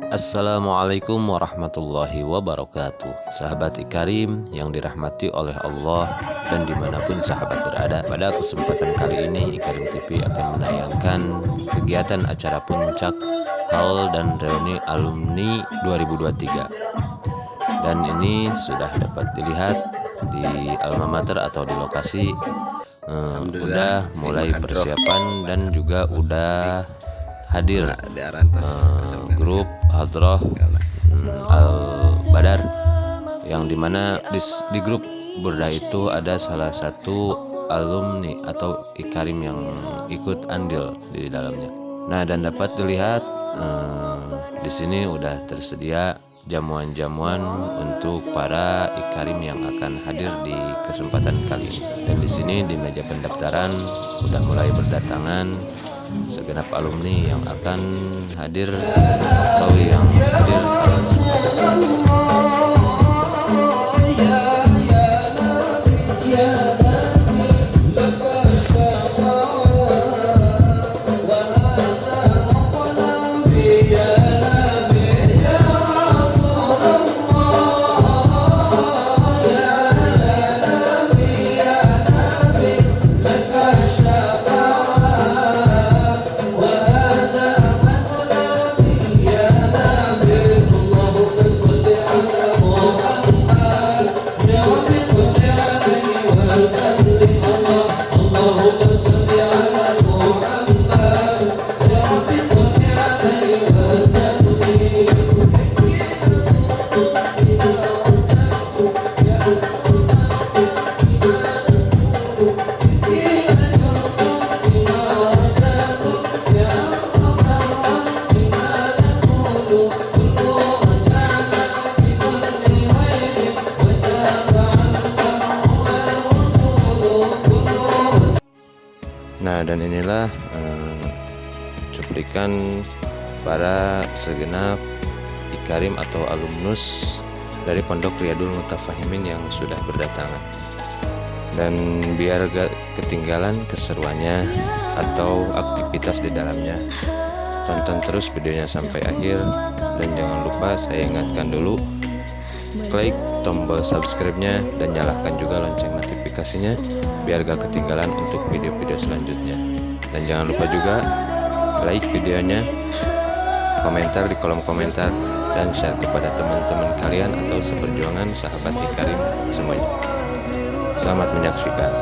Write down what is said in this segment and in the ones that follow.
Assalamualaikum warahmatullahi wabarakatuh. Sahabat Ikarim yang dirahmati oleh Allah dan dimanapun sahabat berada, pada kesempatan kali ini Ikarim TV akan menayangkan kegiatan acara puncak haul dan reuni alumni 2023. Dan ini sudah dapat dilihat di alma mater atau di lokasi. Udah mulai persiapan dan juga udah hadir grup Hadrah Al-Badar, yang dimana di grup Burdah itu ada salah satu alumni atau Ikarim yang ikut andil di dalamnya. Nah, dan dapat dilihat di sini udah tersedia jamuan-jamuan untuk para Ikarim yang akan hadir di kesempatan kali ini. Dan di sini di meja pendaftaran udah mulai berdatangan segenap alumni yang akan hadir atau yang hadir pada kesempatan ini. Nah, dan inilah cuplikan para segenap Ikarim atau alumnus dari Pondok Riyadul Mutafahimin yang sudah berdatangan. Dan biar gak ketinggalan keseruannya atau aktivitas di dalamnya, tonton terus videonya sampai akhir. Dan jangan lupa, saya ingatkan dulu, klik tombol subscribe-nya dan nyalakan juga lonceng notifikasinya biar gak ketinggalan untuk video-video selanjutnya. Dan jangan lupa juga like videonya, komentar di kolom komentar, dan share kepada teman-teman kalian atau seperjuangan sahabat Ikarim semuanya. Selamat menyaksikan.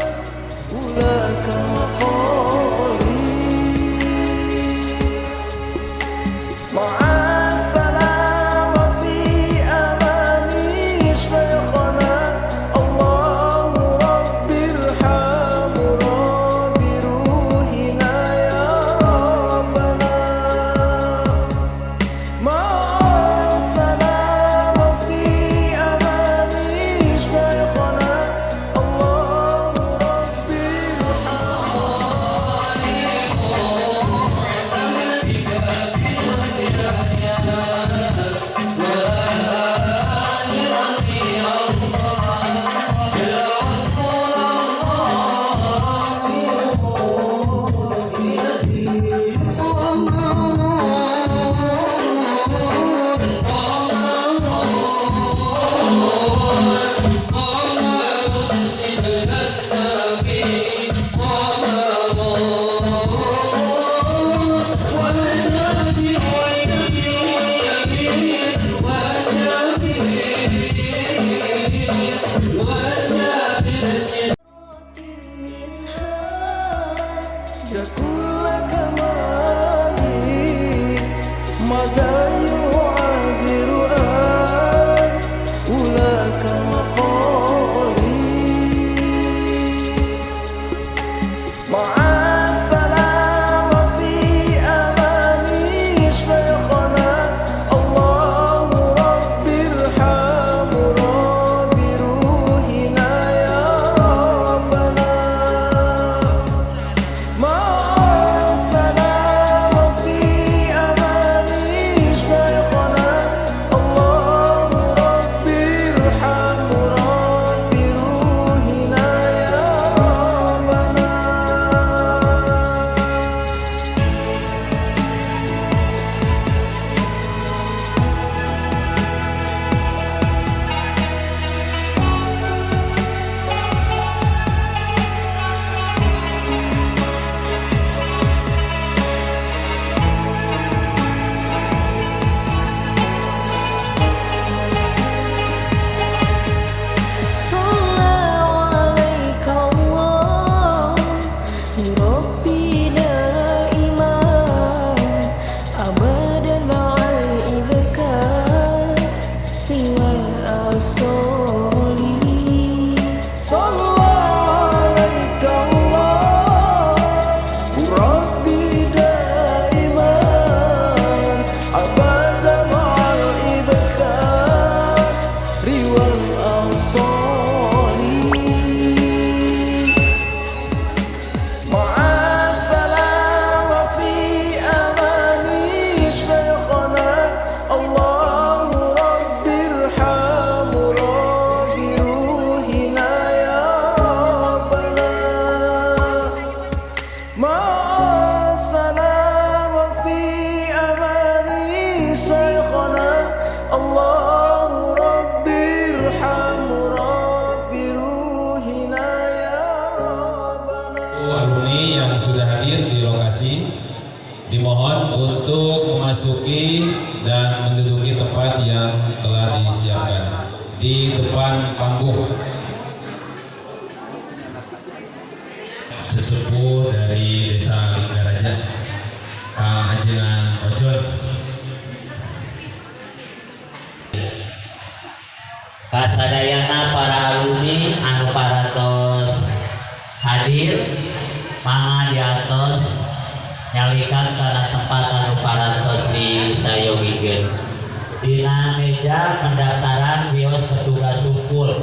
Sudah hadir di lokasi dimohon untuk memasuki dan menduduki tempat yang telah disiapkan di depan panggung. Sesepuh dari Desa Linggaraja, Kang Ajengan Ojol. Kasadayana para alumni anu parantos hadir mangga di atas nyalikan karena tempat anu parantos di sayogikeun. Dina meja pendaftaran bios petugas hukum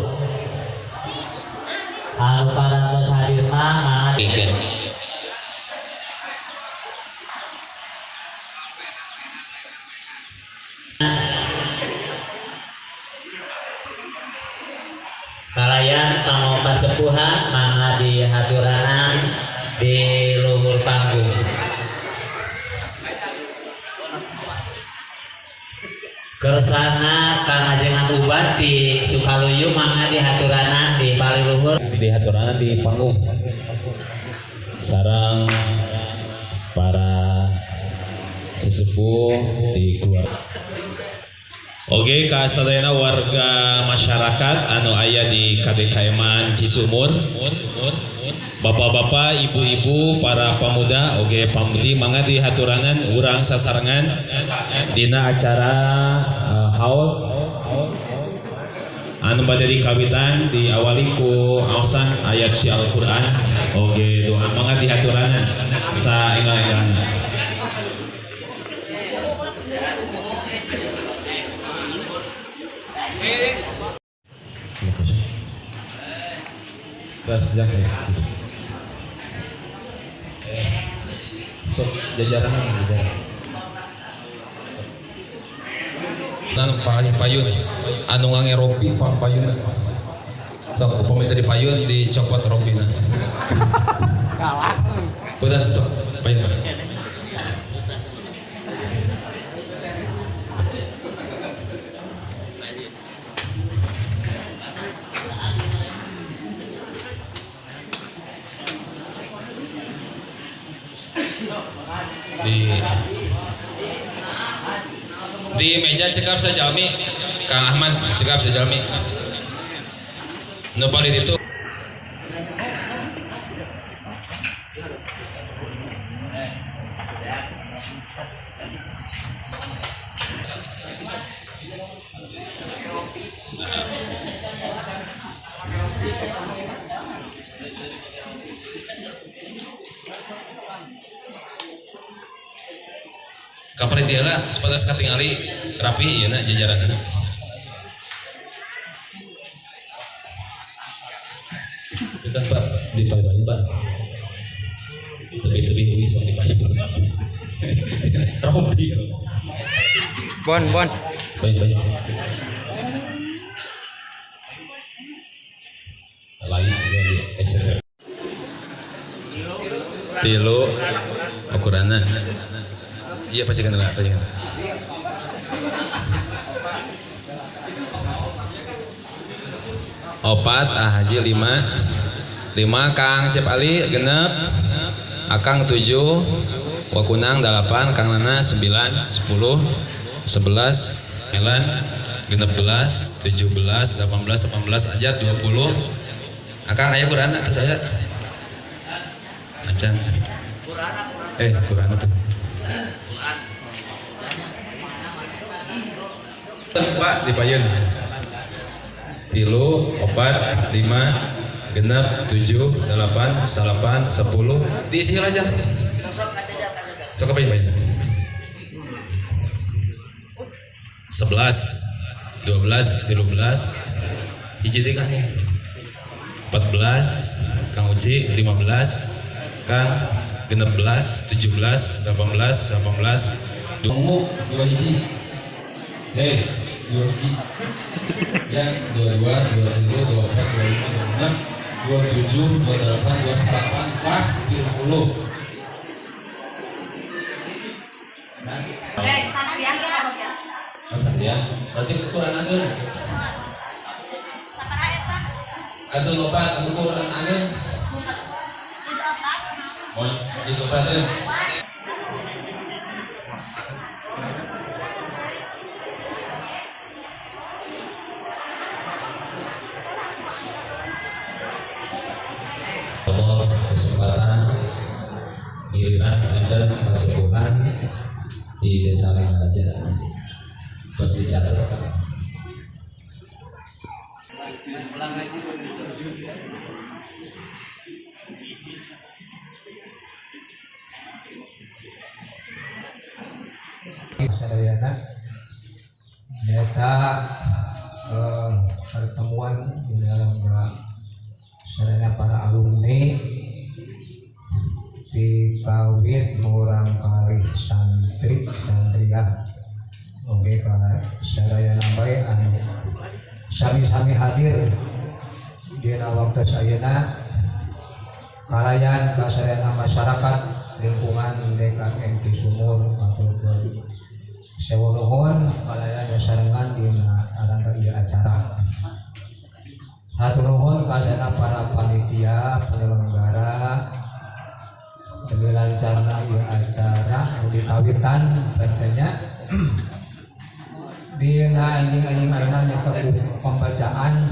anu parantos hadir mangga dikeun. Kalayan kanggo kasepuhan mangga di haturanan di luhur panggung. Kersana Kang Ajengan Ubat di Sukaluyu mangga di haturanan di paling luhur Di haturanan di panggung. Sarang para sesepuh di keluarga. Oke, kasadayana warga masyarakat anu aya di KDKM Cisumur, bapak-bapak, ibu-ibu, para pemuda, oke pamudi mangga di haturanan urang sasarangan dina acara haul anu bade dikawitan diawali ku aosan ayat si Al-Qur'an. Oke, doa mangga di haturanan saenggal-enggalna. Sejak sok jajaran dan payun anu ngange rompi payun sok pemerintah di payun dicopot rompina kalah benar sok payun di meja cekap sajalmi Kang Ahmad cekap sajalmi Nu paling itu kapan dia lah sepatas katingali rapi ya nak jajaran anak. Bukan Pak di Pali Pak. Tebi ini soal di Pali. Rompi. Bon. Baik. Lain lagi. Tilo ukurannya. Iya pasti kan. Opat Haji 5 Kang Cep Ali genep Akang 7 Wakunang 8 Kang Nana 9 10 11 Elan genep 11 17 18 aja 20 Akang aya Quran atas saya Macan Quran tuh Pak dipayun 3 4 5 genap 7 8 8 10 diisi aja sok apa ya 11 12 13 hiji teh kan 14 Kang Uci 15 Kang genep 17 18 Tunggu 2 hiji 2 hiji ya 22 23 24 25 26 27 28 28 pas 30 sana dia masa dia berarti kekurangan angin Sapara eta atau lopat atau kekurangan angin itu apa? mau disopatin kesempatan giliran dan kesepuhan di Desa Lingaraja terus dicatat. Sadayana nyata pertemuan di dalam sarana para alumni di kawin orang kali santriah oke para sadayana bae anu sami-sami hadir di waktu sayana kalayan kasadayana masyarakat lingkungan DKM di Sumur atau sewa nuhun kalayan sarengan di arang ieu acara hatur nuhun kasana para panitia penyelenggara demi lancarna ieu acara ditawitan pentingnya dina anjing-anjing ayeuna nyata pembacaan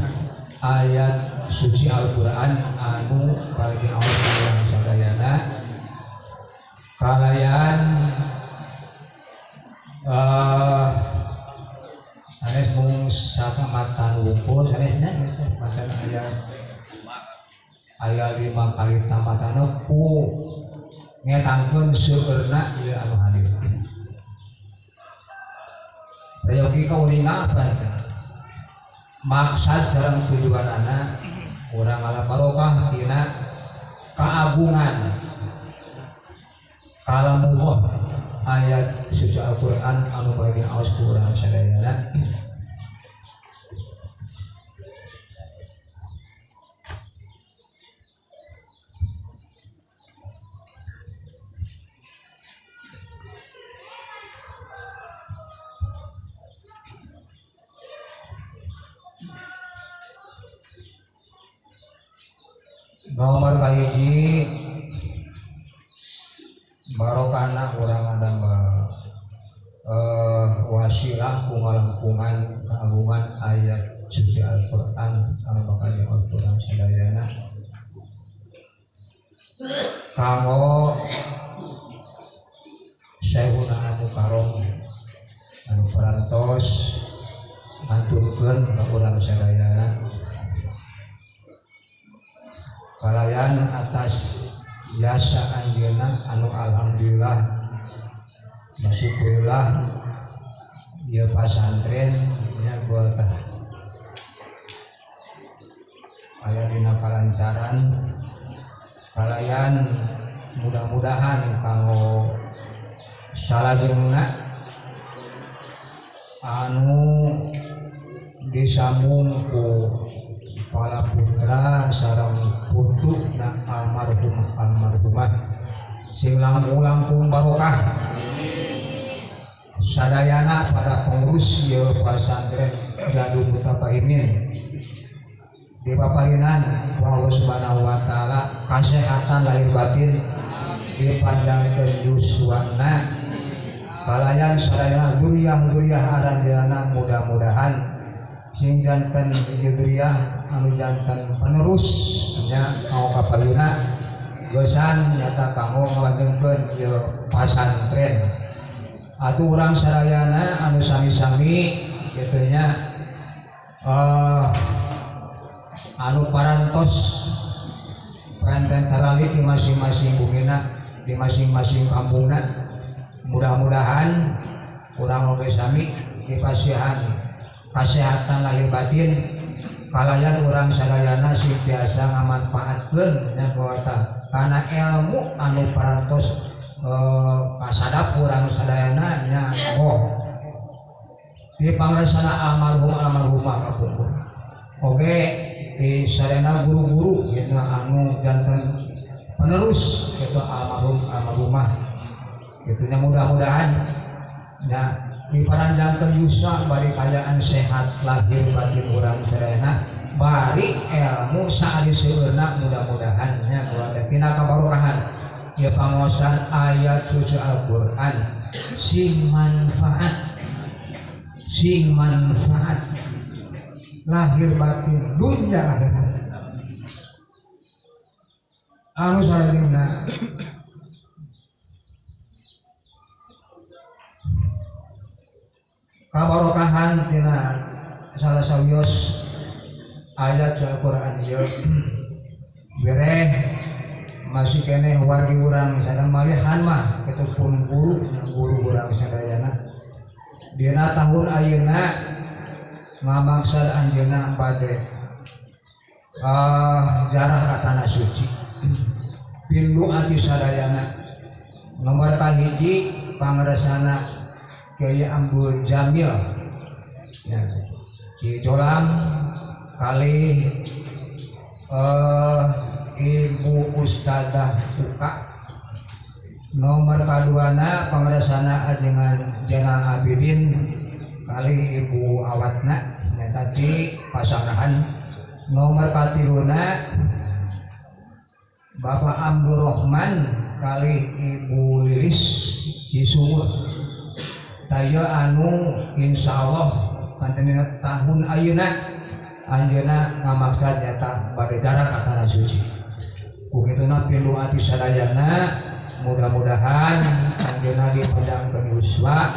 ayat suci Al-Qur'an anu bagi Allah sadayana kalayan sanes mung sakamatan wungkul sanesnya matan aya 5 kali tamatana ku ngetangkeun seueurna ieu anu hadir. Prayogi kauninga apa? Maksud sareng tujuanana urang ala barokah tina kaagungan kalamullah ayat suci Al-Qur'an anu bagi aos ku urang sadayana. Nomor kahiji barokahna urang adamel wasilah ku ngalangkungan keagungan ayat suci Al-Qur'an anu bakal diurang kanggo Syekhuna anu karom anu parantos ngaturkeun ka urang sadayana kalayan atas jasa anjeunna anu alhamdulillah masyukurillah ieu pasantren nya kuota aya dina kalancaran kalayan mudah-mudahan kanggo salajengna anu disambung ku para putra sareng putuna almarhumah sing langkung barokah sadayana para pengurus ieu pasantren Riyadul Mutafahimin dipaparinan ku Allah Subhanahu wa taala kasehatan lahir batin dipandangkeun yuswana kalayan sadayana zuriyah aranjeunna mudah-mudahan sing janten zuriyah anu janten penerus nya mau kapayuna geusan nyata kanggo ngalanjutkeun ieu pasantren atuh urang sadayana anu sami-sami kitu nya anu parantos panten caralit di masing-masing bumina di masing-masing kampungna mudah-mudahan urang oge sami dipasihan kasehatan lahir batin kalayan urang sadayana biasa ngamanfaatkeun nya kuota kana ilmu anu parantos kasadap urang sadayana nya di pangrasana almarhumah kapungkur oge di sarena guru-guru gitu anu janten penerus itu almarhumah itunya mudah-mudahan ya di paranjangkeun yuswa bari kayaan sehat lahir batin urang sadayana bari ilmu saadi seueurna mudah-mudahan nya kuada tina kabarokahan ieu pangosan ayat suci Al-Qur'an sing manfaat lahir batin dunya akhirat anu salajengna kabarokahan tina salah sawios ayat Al-Qur'an ieu bereh masih keneh wargi urang sadang malihan mah kitu pun guru urang sadayana dina tahun ayeuna ngamaksad anjeunna bade jarah ka tanah suci pindu ati sadayana nomor kahiji pangresana Kiai Abdul Jamil ya, Cijolang kali Ibu Ustadzah Uka nomor kaduana pangresana ajengan Jenal Abidin kali Ibu Awatna ya, tadi pasangan nomor katiluna Bapak Abdul Rahman kali Ibu Liris Cisumur tayo anu insyaallah pantenina tahun ayeuna anjeunna ngamaksad nyata bade jarak ka tanah suci kukituna pilu ati sadayana mudah-mudahan anjeunna dipandangkeun yuswa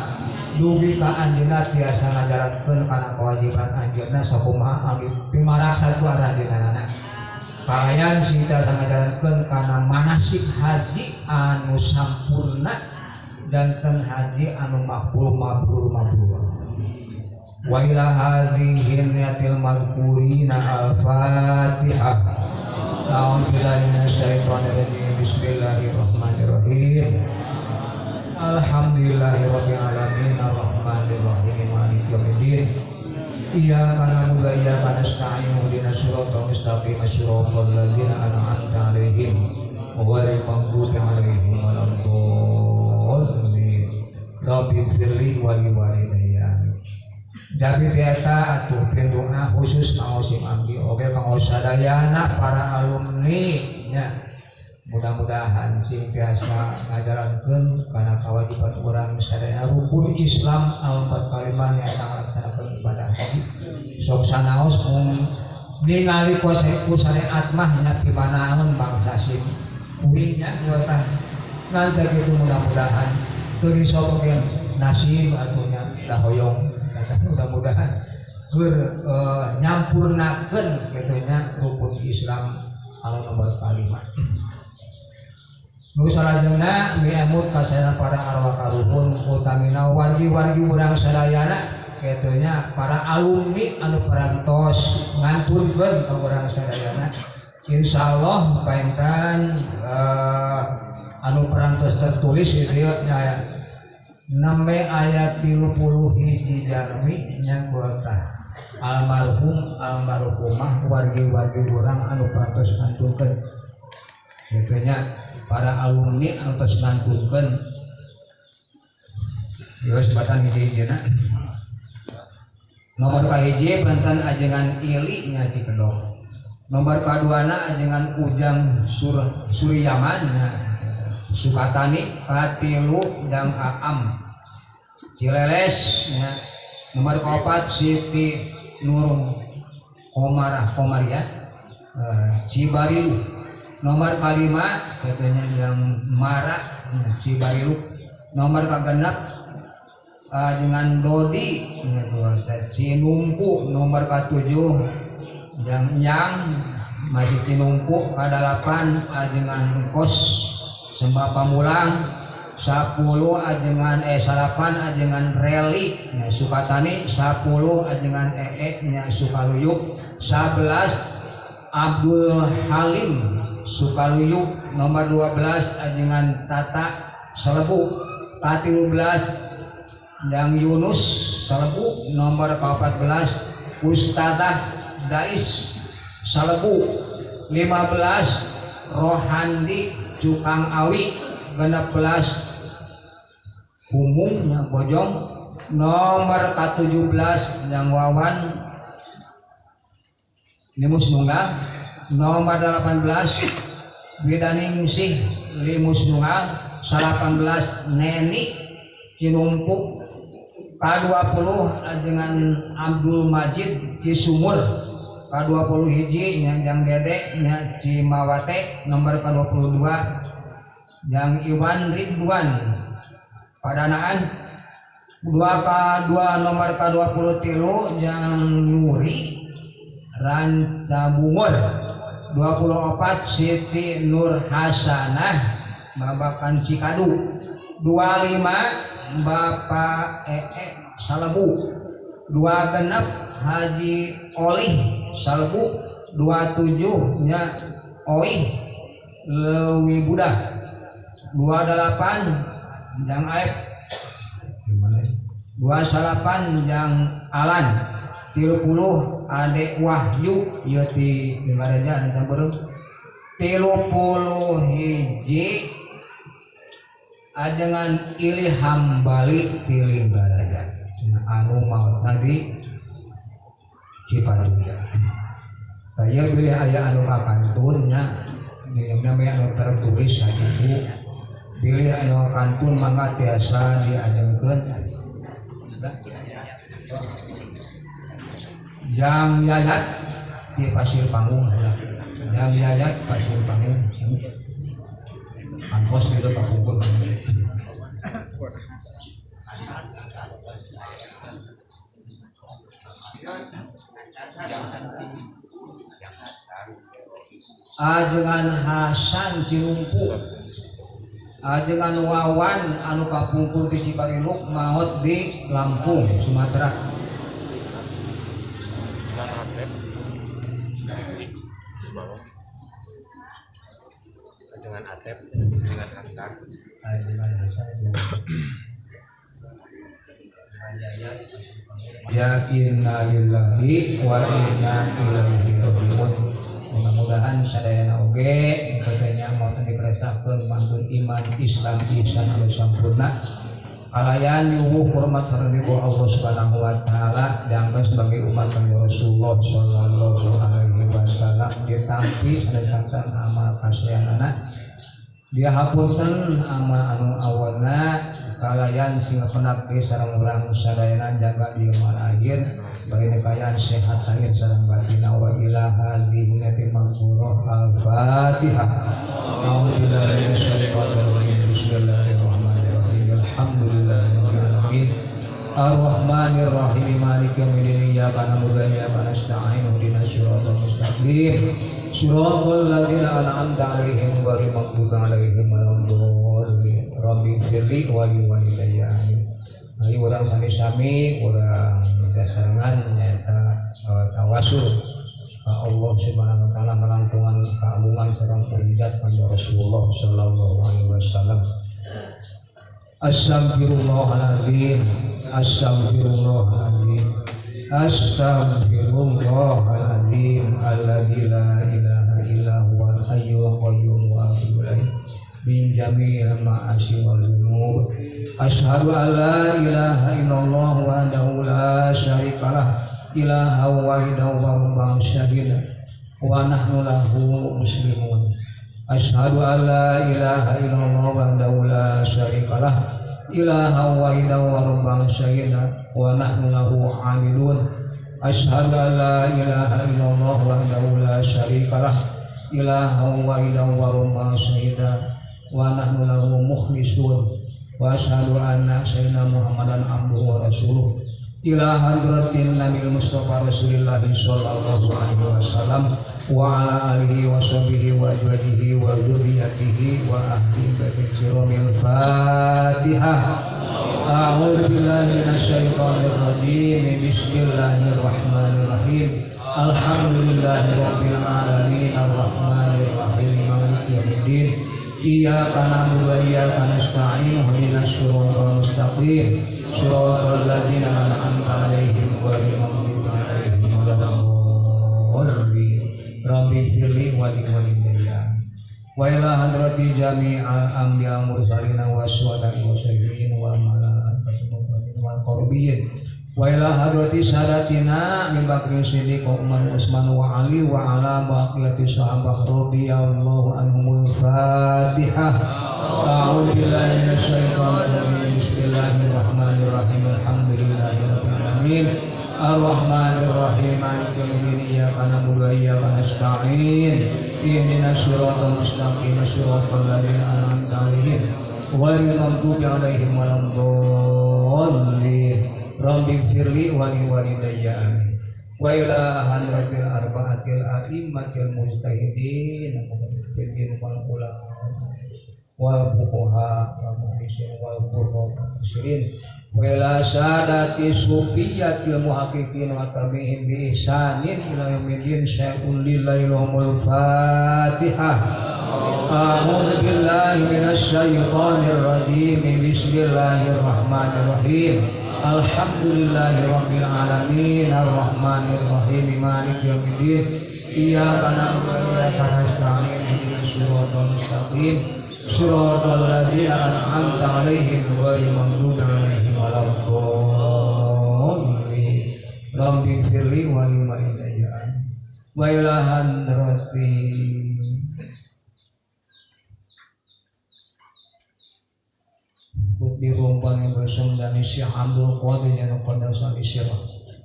dugi ka anjeunna tiasa ngajalankeun kana kewajiban anjeunna sakumaha anu pimaraksa ku anjeunna kalayan sing tiasa ngajalankeun kana manasik haji anu sampurna janten haji anu mabrur wa ila hadhihi niyatil madhkurina al-fatihah a'udzubillahi minasyaitonir rajim bismillahirrahmanirrahim alhamdulillahirabbil alamin arrahmanir rahim maliki yaumiddin iyyaka na'budu wa iyyaka nasta'in ihdinas siratal mustaqim siratal ladzina an'amta 'alaihim ghairil maghdubi 'alaihim waladdallin Rabbi firli wali walidayya jadi tiata atuh pindoa khusus kanggo sim abdi oge kanggo sadayana para alumni nya mudah-mudahan sing tiasa ngajalankeun kana kewajiban urang sadayana rukun Islam empat kalimah nyaeta ngalaksanakeun ibadah haji sok sanaos ningali ku syariat mah nya pimanaeun bangsa sim puingnya buatan nanti gitu mudah-mudahan teu disobokeun nasib atunya da hoyong mudah-mudahan nyampurnakeun gitunya rukun Islam anu nomor 5. Nu salajengna miamut kasana para arwah karuhun utamina wargi-wargi urang sadayana gitunya para alumni anu parantos nganturkeun ka urang sadayana insyaallah paentan anu parantos tertulis ieu nya name ayat 30 hiji jarmi nya kuota almarhumah wargi-wargi urang anu parantos nganturkeun gitunya para alumni anu tos nganturkeun ieu sebatan hiji-hijina nomor kahiji pantan ajengan ili nya Cikedong nomor kaduana ajengan Ujang Suryaman Sukatani katilu Dang Aam Cileles ya. Nomor keempat Siti Nur Komariah Cibarilu nomor kelima katanya yang Mara Cibarilu nomor kegenap dengan Dodi Cinumpu nomor ke-7 yang masih Cinumpu ke-8 dengan Kos Sembah Pamulang 10 ajengan 8 ajengan Reli nya Sukatani 10 ajengan nya Sukaluyuk 11 Abdul Halim Sukaluyuk nomor 12 ajengan Tata Selebu 13 yang Yunus Selebu nomor ke-14 Ustadzah Dais Selebu 15 Rohandi Cukang Awi 16 Humungnya Bojong nomor ke-17 yang Wawan Limus Nunggal nomor 18 Bidaningsih Limus Nunggal 18 Neni Cinumpu K20 dengan Abdul Majid Cisumur K20 hiji yang Dede nya Cimawate nomor ke-22 yang Iwan Ridwan Padanaan 2K2 nomor ke-23 yang Nuri Rancabungur 24 Siti Nur Hasanah Babakan Cikadu 25 Bapak Salebu 26 Haji Olih Salebu 27 nya Oih Lewi Budak 28 yang Aib 28 yang Alan 30 Adek Wahyu Yoti Dengareja anu campur 30 hiji ajengan Ilham Bali Tilinggaraja anu maut tadi Ciparuja saya pilih aya anu kakantunnya namanya anu tertulis sakitu pilih anu kantun mangga tiasa diajengkeun Jang Yayat di Pasir Panggung Jang Yayat Pasir Panggung Angkos itu kapungkur ajengan Hasan Cinumpu ajengan Wawan anu kapungkur di Cibariluk maut di Lampung Sumatera dengan Atep dengan Hasan ya inna lillahi wa inna ilaihi rajiun mudah-mudahan sadayana oge katanya mau dikeresakeun mantun iman Islam ihsan anu sampurna kalayan yuhu hormat sareng Allah Subhanahu wa taala diangkat sebagai umat Rasulullah sallallahu alaihi wasallam ditampi sadayana amal kasayanana dia hapunten amal anu awana kalayan singa penakti sareng urang sadayana jaga di akhir bagi nekayaan sehat lahir sareng batin wa ila hadhihi maghfurah al-fatihah A'udzubillahi minasyaitonir rajim. Bismillahirrahmanirrahim. Alhamdulillahirabbil alamin. Ar-Rahmanir Rahim. Maliki yaumiddin. Iyyaka na'budu wa iyyaka nasta'in. Ihdinas siratal mustaqim. Shiratal ladzina an'amta 'alaihim ghairil maghdubi 'alaihim waladdallin. Rabbighfirli wa li walidayya. Ari urang sami-sami urang dasarangan nyaeta tawasul ka Allah Subhanahu wa taala kalangkungan kaagungan sareng pujian kanjeng Rasulullah sallallahu alaihi wasallam. Astaghfirullahaladzim, astaghfirullahaladzim, astaghfirullahaladzim, alladzi la ilaha illa huwal hayyul qayyum wa atubu ilaih min jami'il ma'asi wal dzunub. Asyhadu an la ilaha illallah wahdahu la syarikalah ilaha wahidahu wa rabbana syahida wa nahnu lahu muslimun. Asyhadu an la ilaha illallah wahdahu la syarikalah ilaha wahidahu wa rabbana syahida wa nahnu lahu amilun. Asyhadu an la ilaha illallah wahdahu la syarikalah ilaha wahidahu wa rabbana syahida wa nahnu lahu mukhlisun. Wa asyhadu anna sayyidina Muhammadan abduhu wa rasuluh ila hadratin nabil mustafa rasulillah sallallahu alaihi wasallam wa ala alihi wa sahbihi wa azwajihi wa dzurriyyatihi wa ahli baitil kiramil Fatihah. A'udzu billahi minasyaitonir rajim. Bismillahirrahmanirrahim. Alhamdulillahirabbil alamin arrahmanir rahim maliki yaumiddin. Iyyaka na'budu wa iyyaka nasta'in. Ihdinas siratal mustaqim. Shiratal ladzina an'amta 'alaihim ghairil maghdubi 'alaihim waladdallin. Rabbighfirli wa li walidayya wa ila hadrati jami'al anbiya'i mursalin wa syuhada'i wa syahidin wal malaikati wal qurbiyin wa ila hadrati sadatina Abi Bakr Siddiq wa Umar Utsman wa Ali wa ala baqiyati sahabah radhiyallahu anhumul Fatihah. A'udzu billahi minasyaitonir rajim. Bismillahirrahmanirrahim. Alhamdulillahirabbil alamin. Ar-Rahmanir Rahim. Maliki yaumiddin. Iyyaka na'budu wa iyyaka nasta'in. Ihdinas siratal mustaqim. Shiratal ladzina an'amta 'alaihim ghairil maghdubi 'alaihim waladdallin. Rabbighfirli wa li walidayya amin. Wa ila hadratil arba'atil a'immatil mujtahidin wal ulama wal fuqaha wal muhaddisin wal qurra musirin wa ila sadati sufiyatil muhaqqiqin wa tabi'in bi ihsanin ila yaumiddin. Syai'un lillahi lahumul Fatihah. A'udzu billahi minasyaitonir rajim. Bismillahirrahmanirrahim. Alhamdulillahirabbil alamin arrahmanir rahim maliki yaumiddin. Iyyaka na'budu wa iyyaka nasta'in. Ihdinas siratal mustaqim. Shiratal ladzina an'amta 'alaihim ghairil maghdubi 'alaihim waladdallin. Rabbighfirli wa li walidayya wa ila hadrati di rumpan yang bersama dan Syekh Abdul Qadir yang qadasa isyrah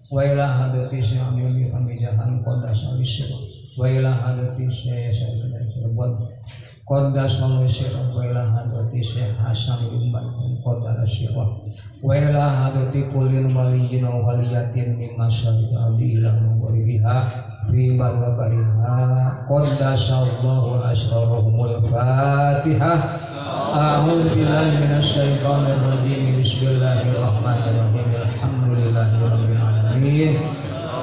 wa ila hadrati Syekh Abdul Hamidahan qadasa isyrah wa ila hadrati Syekh Sayyidina Syarban qadasa isyrah wa ila hadrati Syekh Hasan bin Bakar qadasa isyrah wa ila hadrati kullin waliyyin wa waliyatin mimma syarika ila mughribiha fi barabariha qadasa Allahu asrarul Fatihah. A'udzu billahi minasyaitonir rajim. Bismillahirrahmanirrahim. Alhamdulillahirabbil alamin.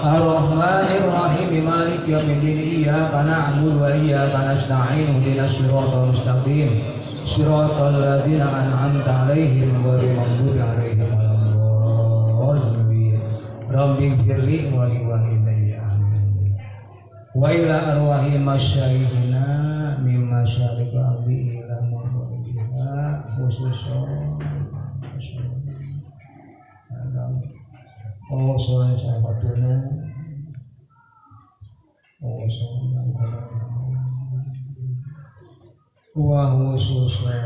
Ar-Rahmanir Rahim. Maliki yaumiddin. Iyyaka na'budu wa iyyaka nasta'in. Ihdinas siratal mustaqim. Shiratal ladzina an'amta 'alaihim ghairil maghdubi 'alaihim waladdallin. Rabbighfirli wa li walidayya wa ila arwahi masyayikhina mimma syarika bi ila khususon oh soal sahabatuna oh soal wa khususon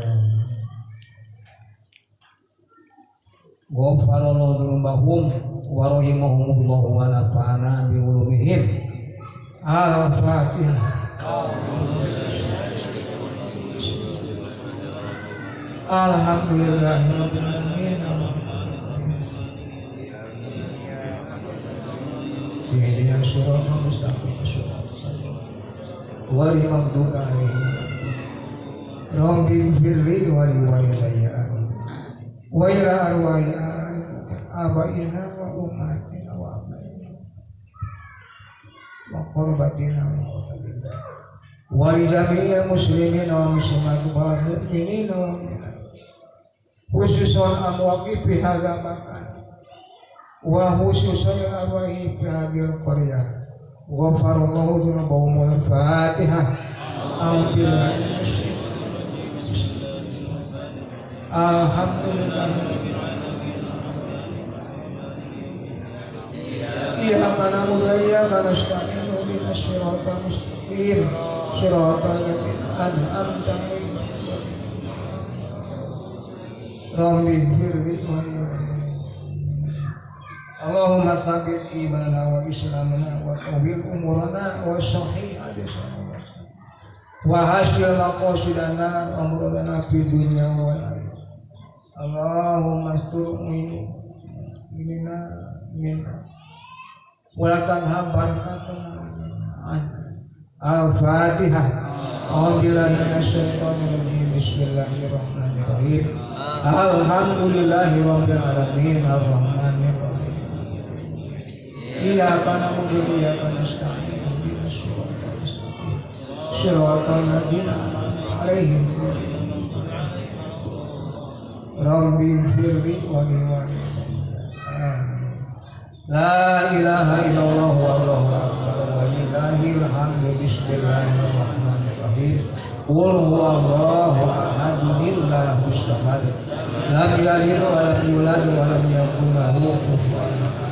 ghafarallahu dzunubahum wa rahimahumullah wa nafa'ana bi ulumihim. Al-Fatihah. Alhamdulillahirabbil alamin. Ihdinas siratal mustaqim. Wal maghdubi alaihim. Rabbi firli wa liwalidayya wa ila arwahi abaina wa ummatina wa abnaina wa qurbatina wa qurbatina wa jami'il muslimina wa muslimat wal mu'minina wa mu'minat khususan amwaqi fi hadza makan wa khususan arwahi fi hadhil qaryah wa farallahu dzunubahum al-fatihah. Alhamdulillah. Alhamdulillah. Iyyaka na'budu wa iyyaka nasta'in ihdinas siratal mustaqim siratal ladzina an'amta 'alaihim Rabbi firli wa Allahumma tsabbit imanana wa islamana wa tawbil umurana wa sahih hadisana wa hasil maqasidana wa muradana fid dunya wal akhirah. Allahumma astur minna minna wa tanha barakatuna al-fatihah. A'udzubillahi minasyaitonir rajim. Bismillahirrahmanirrahim. Alhamdulillahirabbil alamin arrahmanir rahim. Iyyaka na'budu wa iyyaka nasta'in ihdinas siratal mustaqim siratal ladzina an'amta 'alaihim Rabbi firli wa liwalidayya. La ilaha illallah wallahu akbar wa lillahil hamdu. Bismillahirrahmanirrahim. Qul huwallahu ahad Allahus samad lam yalid wa lam yulad wa lam yakul lahu kufuwan ahad.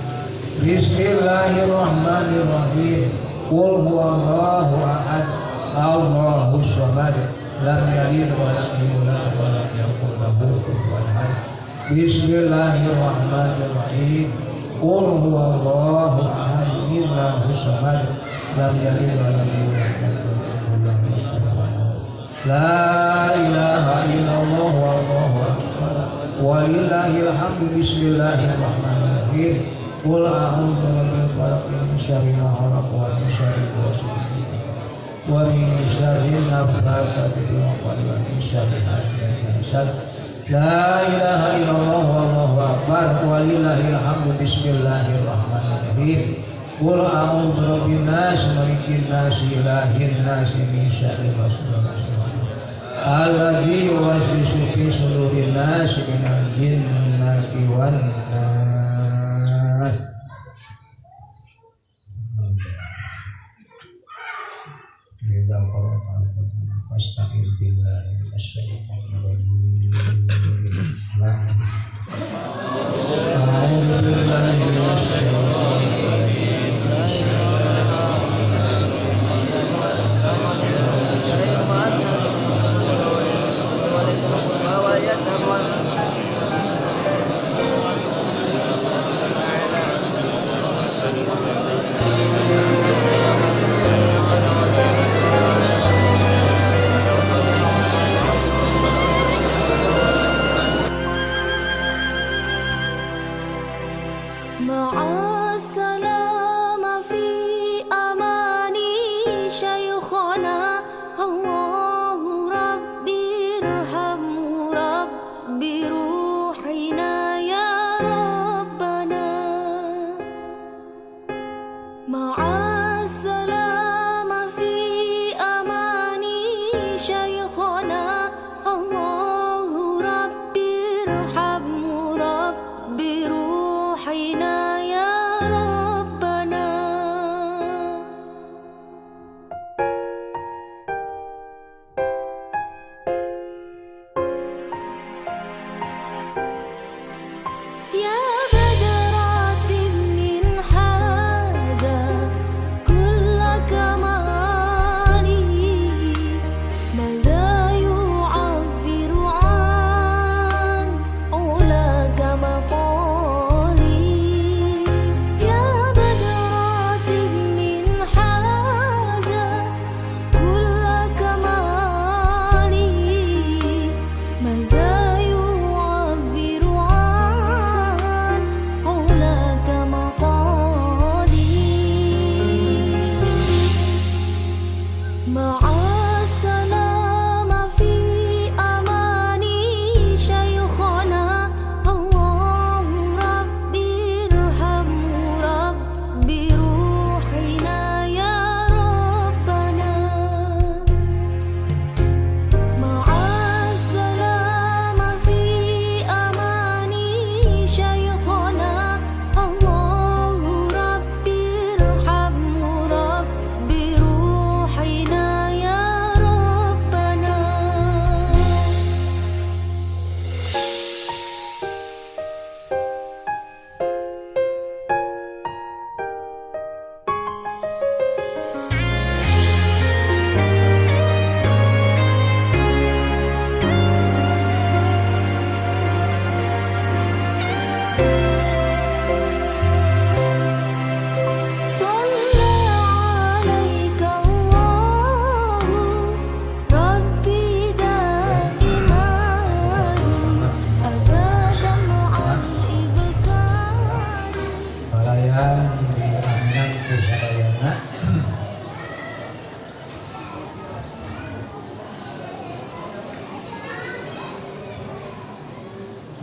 Bismillahirrahmanirrahim. Qul huwallahu ahad Allahus samad lam yalid wa lam yulad wa lam yakul lahu kufuwan ahad. Bismillahirrahmanirrahim. Qul huwallahu ahad Allahus samad lam yalid wa lam yulad wa lam yakul lahu kufuwan ahad. La ilaha illallah wallahu akbar wa lillahil hamdu. Bismillahirrahmanirrahim. Qul a'udzu birabbil falaq min syarri ma khalaq wa min syarri ghasiqin wa min syarri naffatsati fil 'uqad wa min syarri hasidin idza hasad. La ilaha illallah wallahu akbar wa lillahil hamdu. Bismillahirrahmanirrahim. Qul a'udzu birabbin nas malikin nas ilahin nas min syarril waswasil alladzi yuwaswisu fi sudurin nas minal jinnati wan nas. Ridha qur'an fastaqim billahi minasyaitonir rajim. A'udzu billahi minasyaitonir rajim. مع السلامة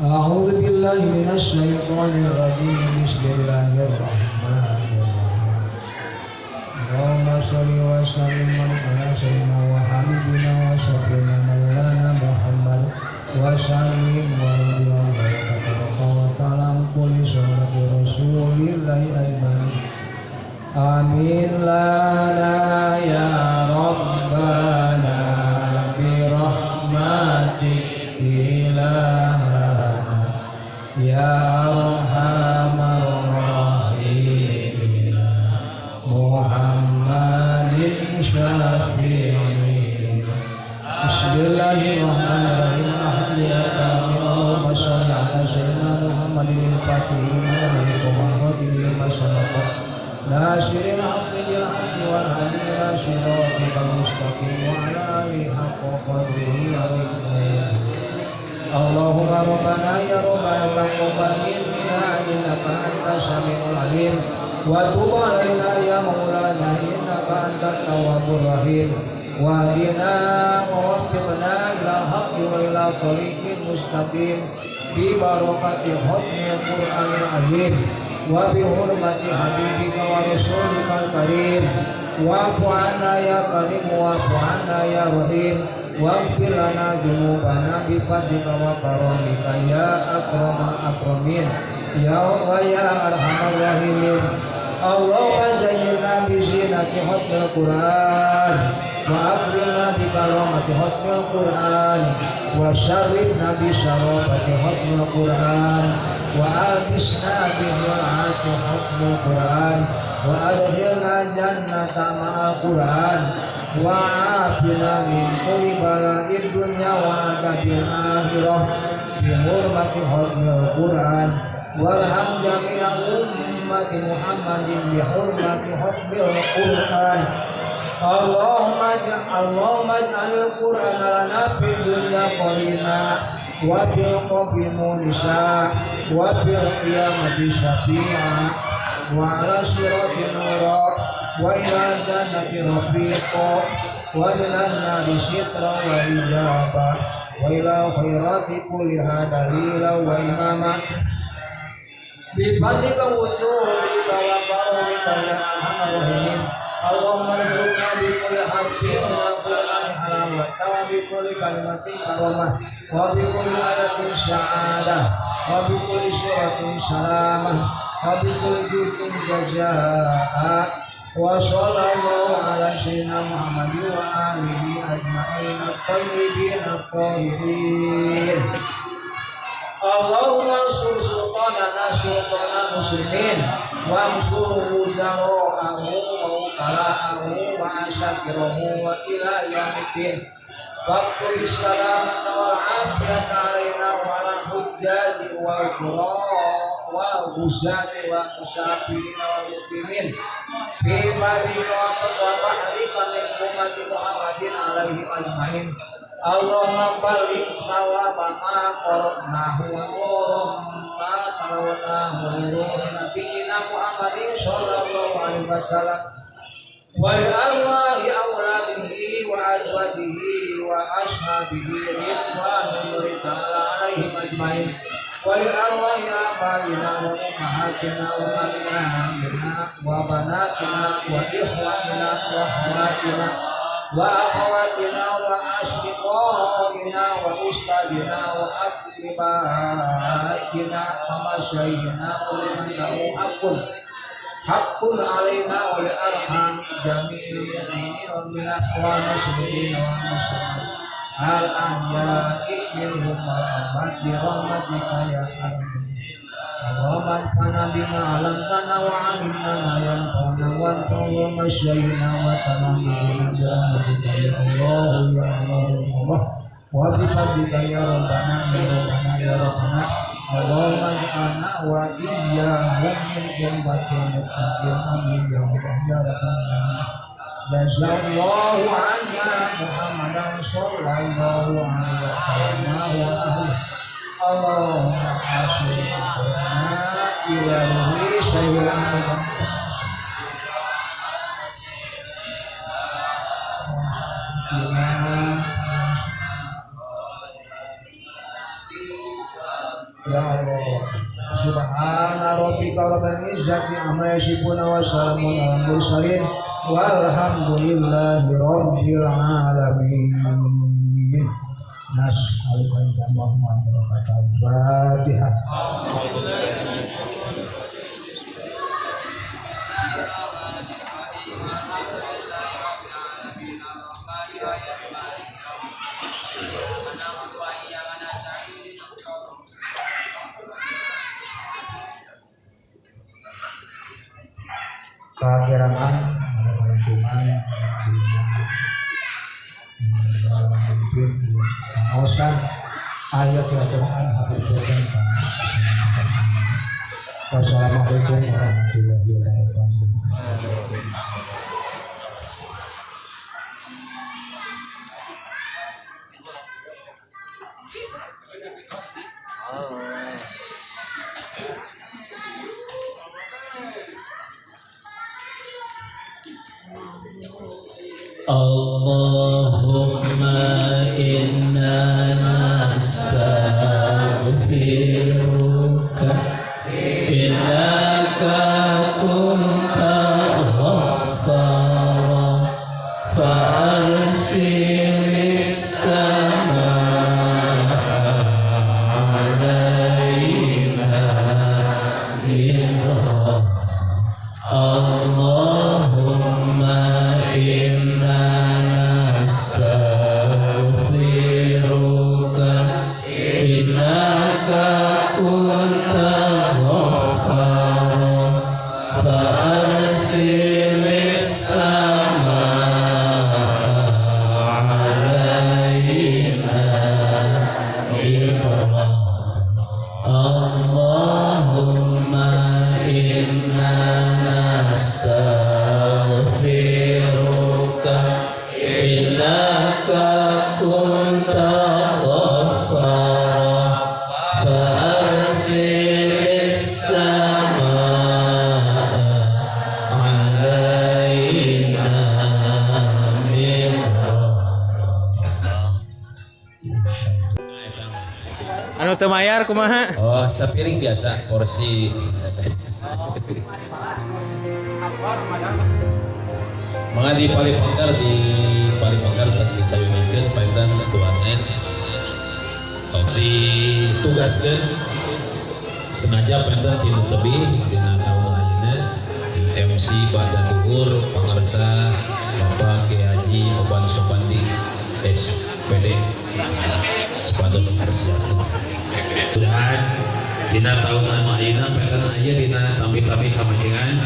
أعوذ بالله من الشيطان الرجيم بسم الله الرحمن الرحيم اللهم صل وسلم على سيدنا وحبيبنا وشفيعنا مولانا محمد وسلم ورضي الله تعالى عن كل صحابة رسول الله أجمعين آمين لنا يا ربنا برحمتك إلهنا يا أرحم الراحمين محمد شفيعنا بسم الله الرحمن الرحيم الحمد لله اللهم صل على سيدنا محمد الفاتح لما أغلق والخاتم لما سبق ناصر الحق بالحق والهادي إلى صراطك المستقيم وعلى آله حق قدره ومقداره اللهم ربنا يا ربنا تقبل منا إنك أنت السميع العليم وتب علينا يا مولانا إنك أنت التواب الرحيم واهدنا ووفقنا إلى الحق وإلى طريق مستقيم ببركة ختم القرآن العظيم وبحرمة حبيبك ورسولك الكريم واعف عنا يا كريم واعف عنا يا رحيم واغفر لنا ذنوبنا بفضلك وكرمك يا أكرم الأكرمين يا الله يا أرحم الراحمين اللهم زينا بزينة ختم القرآن وأكرمنا بكرامة ختم القرآن وشرفنا بشرافة ختم القرآن وألبسنا بجرعة ختم القرآن وأدخلنا الجنة مع القرآن وعافنا من كل بلاء الدنيا وعذاب الآخرة بحرمة ختم القرآن وارحم جميع أمة محمد بحرمة ختم القرآن اللهم اجعل القرآن لنا في الدنيا قرينا وفي القبر مونسا وفي القيامة شفيعا وعلى الصراط نورا وإلى الجنة رفيقا ومن النار سترا وإجابة وإلى الخيرات كلها دليلا وإماما بفضلك وجودك وكرمك يا أرحم الراحمين اللهم ارزقنا بكل حرف من القرآن حلاوة وبكل كلمة كرامة وبكل آية سعادة وبكل سورة سلامة وبكل جزء جزاء وصلى الله على سيدنا محمد وآله أجمعين الطيبين الطاهرين اللهم انصر سلطاننا سلطان المسلمين وانصر وزراءه ووكلاءه وعساكره وإلى يوم الدين واكتب السلامة والعافية علينا وعلى الحجاج والقراء والغزاة والمسافرين والمقيمين في برك وبحرك من أمة محمد عليه أجمعين اللهم بلغ ثواب ما قرأناه ونور ما تلوناه لروح نبينا محمد صلى الله عليه وسلم ولأرواح أولاده وأزواجه وأصحابه رضوان الله تعالى عليهم أجمعين ولأرواح آبائنا وأمهاتنا وأبنائنا وبناتنا وإخواننا وأخواتنا وأخواتنا وأشقائنا وأستاذنا وأقربائنا ومشايخنا ولمن له حق علينا ولأرحام جميع المؤمنين والمسلمين والمسلمات الأحياء منهم والأموات برحمتك يا أرحم اللهم انفعنا بما علمتنا وعلمنا ما ينفعنا وانفعنا مشايخنا وتلاميذنا برحمتك يا الله يا الله يا الله وبفضلك يا ربنا يا ربنا يا ربنا اللهم اجعلنا وإياهم من جنة المتقين آمين يا رب يا رب العالمين جزا الله عنا محمدا صلى الله عليه وسلم وأهله اللهم حسبنا إلى روح سيدنا محمد Ya Allah. Subhana rabbika rabbil izzati amma yasifun wa salamun alal mursalin walhamdulillahi rabbil alamin. Nas'aluka ya Muhammad Fatihah. Keakhiran Tuhan pengawasan ayat Al-Quran Habibullah. Wassalamualaikum warahmatullahi wabarakatuh. Allahumma inna nastaghfiruka innaka kunta ghaffara fa arsilis samaa alaina bidrah. Allahumma inna nastaghfiruka innaka kunta ghaffara fa arsilis samaa alaina bidrah. Allahumma inna nastaghfiruka innaka kunta ghaffara fa arsilis samaa alaina bidrah. Anu teu mayar kumaha? Oh, sapiring biasa porsi. Mga di Palipanggar tas disayungikeun paitan aturan ditugaskeun sengaja paitan tinu tebih dina taun ayeuna MC pada tugur pangarsa Bapak Kiai Haji Oban Sopandi SPD sepados harsiatu. Mudah-mudahan dina tahun anu ayeuna paitan aya dina tampi-tampi kamajengan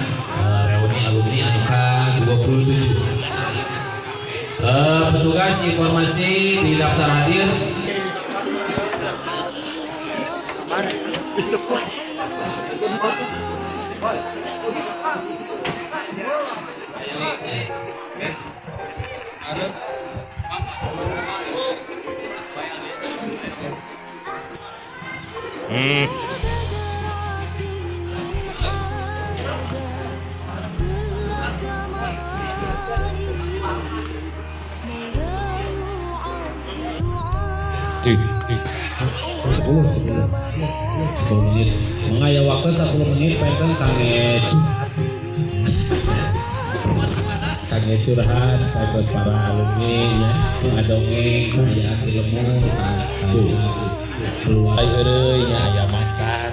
reuni alumni anu ka-27. Petugas informasi di daftar hadir. Sepuluh menit. Mengaya waktu 10 menit pengen kangen curhat pengen para alumni ya ngadongeng kaya ilmu keluar nya aya mantan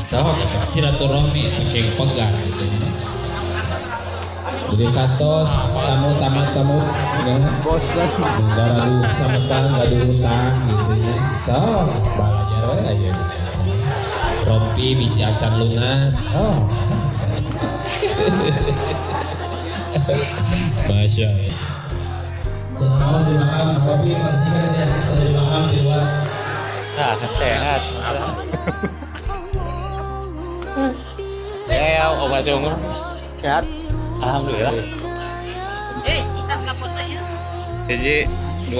sok silaturahmi tekeng pegang gitu. Jadi kantos tamu ya bosan negara lu sametan gak diutang gitu ya so balajar aja gitu. Rompi bisa acan lunas so Masya Allah. Nah, sehat. Ya, Om Acung sehat. Alhamdulillah. Kan kapot aja. Jadi 2